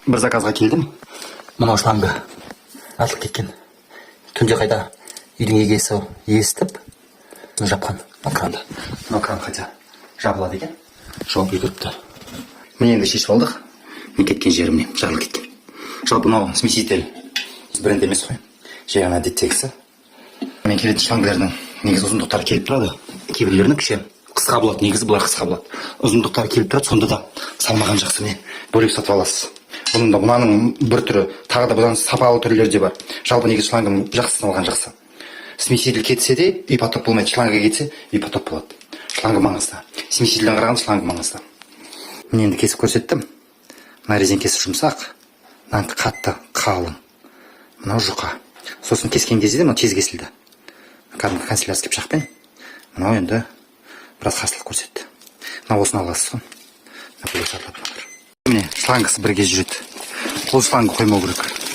бір заказға келдім. Мынау шлангы атылып кеткен. Түнде қайда үйдің егесі естіп жапқан кранды. Мынау кран хотя жабылады екен. Жауып үлгеріпті. Міне енді шешіп алдық. Мен кеткен жерімнен жарылып кеткен. Жалпы мынау смеситель бренд емес қой. Жай ғана әдеттегісі. Мен келетін шлангілердің негізі ұзындықтары келіп тұрады. Кейбіреулерінің кіші қысқа болады, негізі бұлар қысқа болады. Ұзындықтары келіп тұрады, сонда да салмаған жақсы не бөлек сатып аласыз. Бұның да мынаның бір түрі, тағы да бұдан сапалы түрлері де бар. Жалпы негізі шлангым жақсысын алған жақсы. Смеситель кетсе де үй потоп болмайды, шланга кетсе үй потоп болады. Шланга маңызды. Смесительден қарағанда шланга маңызды. Мен енді кесіп көрсеттім. Мына резеңкесі жұмсақ, мына қатты, қалың. Мынау жұқа. Сосын кескен кезде де мынау тез кесілді. Кәдімгі канцелярский пышақпен. Мынау енді біраз қарсылық көрсетті. Мынау осыны аласыз ғой. Міне шлангасы бірге жүреді. Бұл шланга қоймау керек.